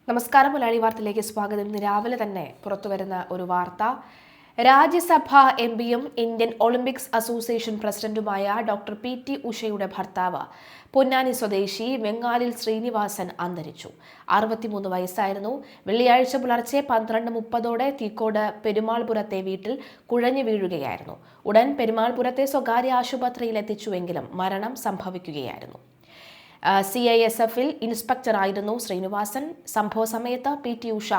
നമസ്കാരം. മലയാളി വാർത്തയിലേക്ക് സ്വാഗതം. ഇന്ന് രാവിലെ തന്നെ പുറത്തുവരുന്ന ഒരു വാർത്ത, രാജ്യസഭാ എംപിയും ഇന്ത്യൻ ഒളിമ്പിക്സ് അസോസിയേഷൻ പ്രസിഡന്റുമായ ഡോക്ടർ പി.ടി. ഉഷയുടെ ഭർത്താവ് പൊന്നാനി സ്വദേശി വെങ്ങാലിൽ ശ്രീനിവാസൻ അന്തരിച്ചു. 63 വയസ്സായിരുന്നു. വെള്ളിയാഴ്ച പുലർച്ചെ 12:30 തീക്കോട് പെരുമാൾപുരത്തെ വീട്ടിൽ കുഴഞ്ഞു വീഴുകയായിരുന്നു. ഉടൻ പെരുമാൾപുരത്തെ സ്വകാര്യ ആശുപത്രിയിൽ എത്തിച്ചുവെങ്കിലും മരണം സംഭവിക്കുകയായിരുന്നു. CISF-ൽ ഇൻസ്പെക്ടറായിരുന്നു ശ്രീനിവാസൻ. സംഭവ സമയത്ത് പി.ടി. ഉഷ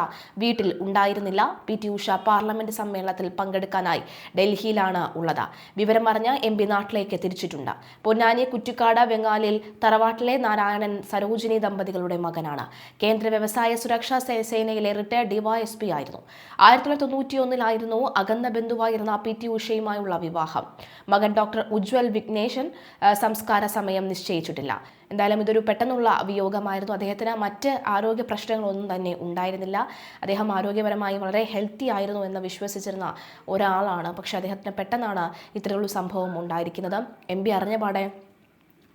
വീട്ടിൽ ഉണ്ടായിരുന്നില്ല. പി.ടി. ഉഷ പാർലമെന്റ് സമ്മേളനത്തിൽ പങ്കെടുക്കാനായി ഡൽഹിയിലാണ് ഉള്ളത്. വിവരമറിഞ്ഞ MP നാട്ടിലേക്ക് തിരിച്ചിട്ടുണ്ട്. പൊന്നാനി കുറ്റിക്കാട് വെങ്ങാലിൽ തറവാട്ടിലെ നാരായണൻ സരോജിനി ദമ്പതികളുടെ മകനാണ്. കേന്ദ്ര വ്യവസായ സുരക്ഷാ സേനയിലെ റിട്ടയർഡ് DYSP ആയിരുന്നു. 1991-ലായിരുന്നു അകന്ന ബന്ധുവായിരുന്ന പി.ടി. ഉഷയുമായുള്ള വിവാഹം. മകൻ ഡോക്ടർ ഉജ്വൽ വിഘ്നേശൻ സംസ്കാര സമയം നിശ്ചയിച്ചിട്ടില്ല. എന്തായാലും ഇതൊരു പെട്ടെന്നുള്ള വിയോഗമായിരുന്നു. അദ്ദേഹത്തിന് മറ്റ് ആരോഗ്യ പ്രശ്നങ്ങളൊന്നും തന്നെ ഉണ്ടായിരുന്നില്ല. അദ്ദേഹം ആരോഗ്യപരമായി വളരെ ഹെൽത്തി ആയിരുന്നു എന്ന് വിശ്വസിച്ചിരുന്ന ഒരാളാണ്. പക്ഷേ അദ്ദേഹത്തിന് പെട്ടെന്നാണ് ഇത്തരത്തിലുള്ള സംഭവം ഉണ്ടായിരിക്കുന്നത്. MP അറിഞ്ഞപാടെ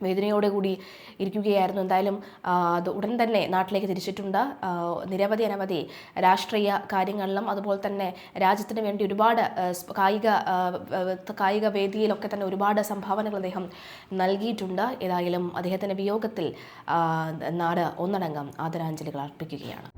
വേദനയോടുകൂടി ഇരിക്കുകയായിരുന്നു. എന്തായാലും അത് ഉടൻ തന്നെ നാട്ടിലേക്ക് തിരിച്ചിട്ടുണ്ട്. അനവധി രാഷ്ട്രീയ കാര്യങ്ങളിലും അതുപോലെ തന്നെ രാജ്യത്തിന് വേണ്ടി ഒരുപാട് കായിക വേദിയിലൊക്കെ തന്നെ ഒരുപാട് സംഭാവനകൾ അദ്ദേഹം നൽകിയിട്ടുണ്ട്. ഏതായാലും അദ്ദേഹത്തിൻ്റെ വിയോഗത്തിൽ നാട് ഒന്നടങ്കം ആദരാഞ്ജലികൾ അർപ്പിക്കുകയാണ്.